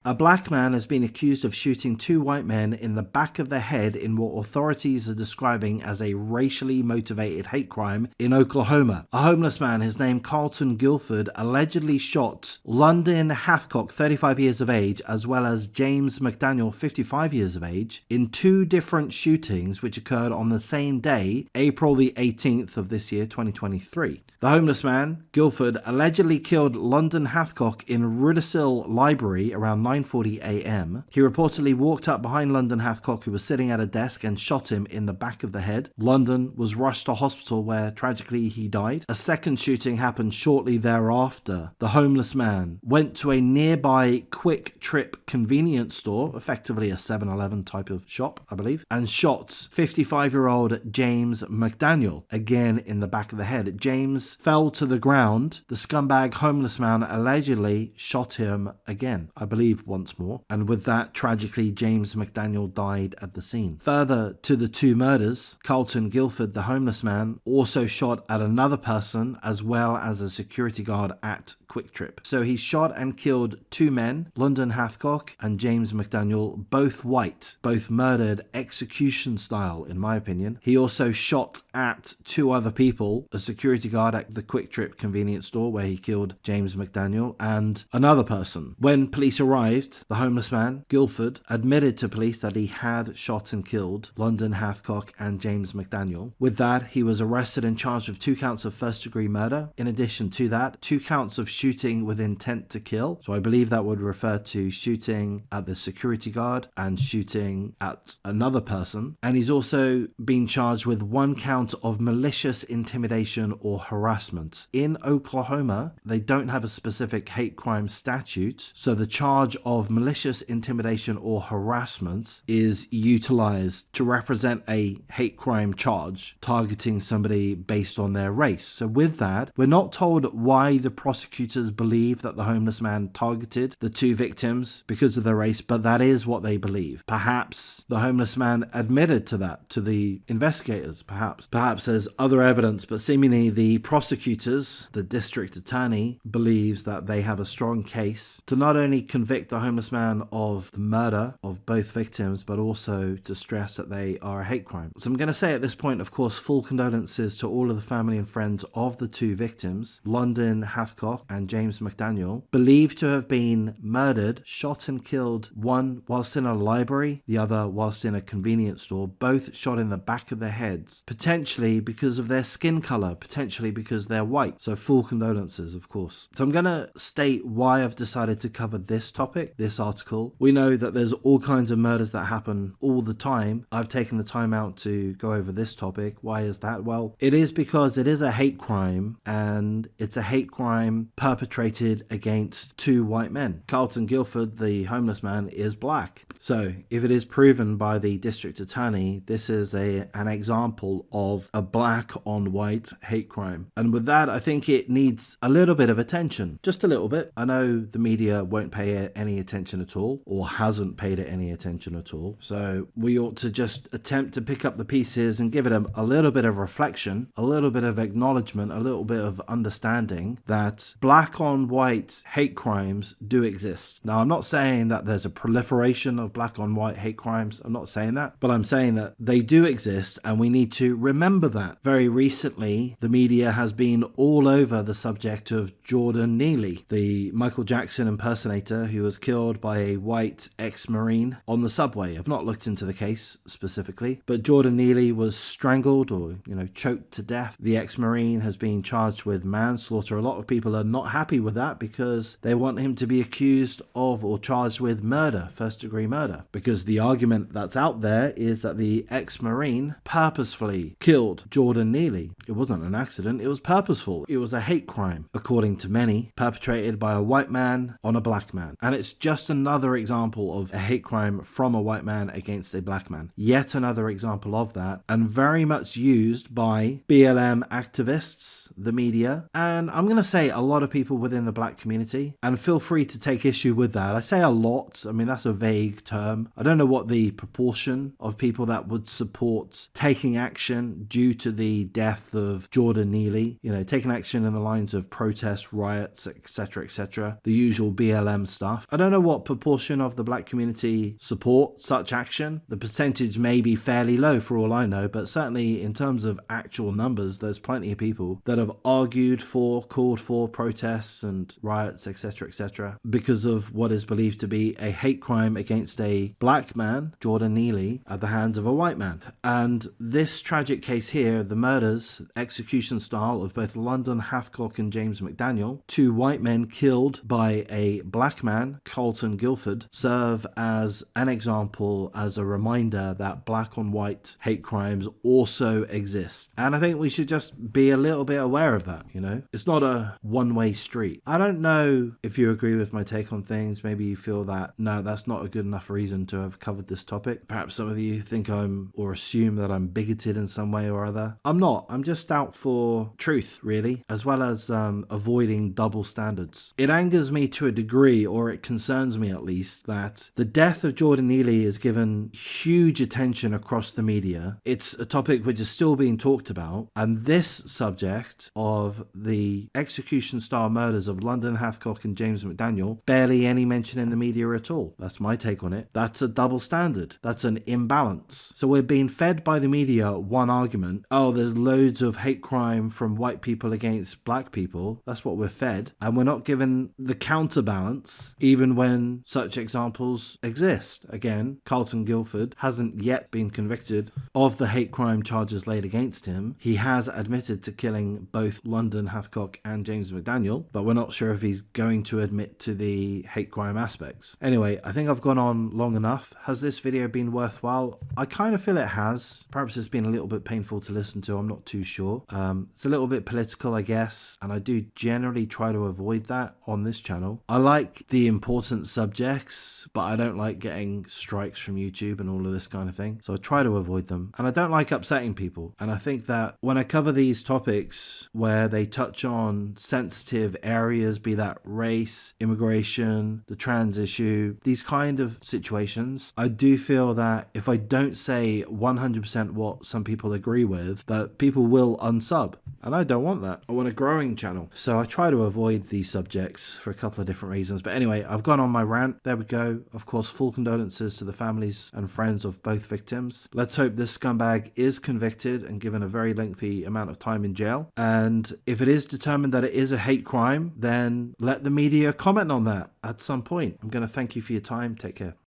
A black man has been accused of shooting 2 white men in the back of the head in what authorities are describing as a racially motivated hate crime in Oklahoma. A homeless man, his name Carlton Guilford, allegedly shot London Hathcock, 35 years of age, as well as James McDaniel, 55 years of age, in 2 different shootings which occurred on the same day, April the 18th of this year, 2023. The homeless man, Guilford, allegedly killed London Hathcock in Rudisill Library around 9:40 a.m. He reportedly walked up behind London Hathcock, who was sitting at a desk, and shot him in the back of the head. London was rushed to hospital where tragically he died. A second shooting happened shortly thereafter. The homeless man went to a nearby Quick Trip convenience store, effectively a 7-Eleven type of shop, I believe, and shot 55-year-old James McDaniel, again in the back of the head. James fell to the ground. The scumbag homeless man allegedly shot him again, I believe once more, and with that, tragically, James McDaniel died at the scene. Further to the 2 murders, Carlton Guilford, the homeless man, also shot at another person as well as a security guard at Quick Trip. So he shot and killed 2 men, London Hathcock and James McDaniel, both white, both murdered execution style in my opinion. He also shot at 2 other people, a security guard at the Quick Trip convenience store where he killed James McDaniel, and another person. When police arrived, the homeless man, Guilford, admitted to police that he had shot and killed London Hathcock and James McDaniel. With that, he was arrested and charged with 2 counts of first-degree murder. In addition to that, 2 counts of shooting with intent to kill. So I believe that would refer to shooting at the security guard and shooting at another person. And he's also been charged with 1 count of malicious intimidation or harassment. In Oklahoma, they don't have a specific hate crime statute, so the charge of malicious intimidation or harassment is utilized to represent a hate crime charge targeting somebody based on their race. So with that, we're not told why the prosecutors believe that the homeless man targeted the 2 victims because of their race, but that is what they believe. Perhaps the homeless man admitted to that to the investigators, perhaps there's other evidence, but seemingly the prosecutors, the district attorney, believes that they have a strong case to not only convict the homeless man of the murder of both victims, but also to stress that they are a hate crime. So I'm going to say at this point, of course, full condolences to all of the family and friends of the 2 victims, London Hathcock and James McDaniel, believed to have been murdered, shot and killed, one whilst in a library, the other whilst in a convenience store, both shot in the back of their heads, potentially because of their skin color, potentially because they're white. So full condolences, of course. So I'm going to state why I've decided to cover this topic, this article. We know that there's all kinds of murders that happen all the time. I've taken the time out to go over this topic. Why is that? Well, it is because it is a hate crime, and it's a hate crime perpetrated against 2 white men. Carlton Guilford, the homeless man, is black. So if it is proven by the district attorney, this is an example of a black on white hate crime. And with that, I think it needs a little bit of attention, just a little bit. I know the media won't pay it any attention at all, or hasn't paid it any attention at all. So we ought to just attempt to pick up the pieces and give it a little bit of reflection, a little bit of acknowledgement, a little bit of understanding that black on white hate crimes do exist. Now, I'm not saying that there's a proliferation of black on white hate crimes. I'm not saying that, but I'm saying that they do exist, and we need to remember that. Very recently, the media has been all over the subject of Jordan Neely, the Michael Jackson impersonator who was killed by a white ex-Marine on the subway. I've not looked into the case specifically, but Jordan Neely was strangled or, choked to death. The ex-Marine has been charged with manslaughter. A lot of people are not happy with that because they want him to be accused of or charged with murder, first-degree murder, because the argument that's out there is that the ex-Marine purposefully killed Jordan Neely. It wasn't an accident, it was purposeful. It was a hate crime, according to many, perpetrated by a white man on a black man. And it's just another example of a hate crime from a white man against a black man. Yet another example of that, and very much used by BLM activists, the media, and I'm going to say a lot of people within the black community, and feel free to take issue with that. I say a lot, I mean that's a vague term. I don't know what the proportion of people that would support taking action due to the death of Jordan Neely, taking action in the lines of protests, riots, etc., the usual BLM stuff. I don't know what proportion of the black community support such action. The percentage may be fairly low for all I know, but certainly in terms of actual numbers, there's plenty of people that have argued for, called for protests and riots, etc., because of what is believed to be a hate crime against a black man, Jordan Neely, at the hands of a white man. And this tragic case here, the murders, execution style, of both London Hathcock and James McDaniel, two white men killed by a black man, Carlton Guilford, serve as an example, as a reminder that black on white hate crimes also exist. And I think we should just be a little bit aware of that, you know? It's not a one-way street. I don't know if you agree with my take on things. Maybe you feel that, no, that's not a good enough reason to have covered this topic. Perhaps some of you think or assume that I'm bigoted in some way or other. I'm not. I'm just out for truth, really, as well as avoiding double standards. It angers me to a degree, or it concerns me at least, that the death of Jordan Neely is given huge attention across the media. It's a topic which is still being talked about, and this subject of the execution-style murders of London Hathcock and James McDaniel, barely any mention in the media at all. That's my take on it. That's a double standard. That's an imbalance. So we're being fed by the media one argument. Oh, there's loads of hate crime from white people against black people. That's what we're fed. And we're not given the counterbalance, even when such examples exist. Again, Carlton Guilford hasn't yet been convicted of the hate crime charges laid against him. He has admitted to killing both London Hathcock and James McDaniel, but we're not sure if he's going to admit to the hate crime aspects. Anyway, I think I've gone on long enough. Has this video been worthwhile? I kind of feel it has. Perhaps it's been a little bit painful to listen to. I'm not too sure. It's a little bit political, I guess, and I do generally try to avoid that on this channel. I like the important subjects, but I don't like getting strikes from YouTube and all of this kind of thing. So I try to avoid them. And I don't like upsetting people. And I think that when I cover these topics where they touch on sensitive areas, be that race, immigration, the trans issue, these kind of situations, I do feel that if I don't say 100% what some people agree with, that people will unsub. And I don't want that. I want a growing channel. So I try to avoid these subjects for a couple of different reasons. But anyway, I've gone on my rant. There we go. Of course, full condolences to the families and friends of both victims. Let's hope this scumbag is convicted and given a very lengthy amount of time in jail. And if it is determined that it is a hate crime, then let the media comment on that at some point. I'm going to thank you for your time. Take care.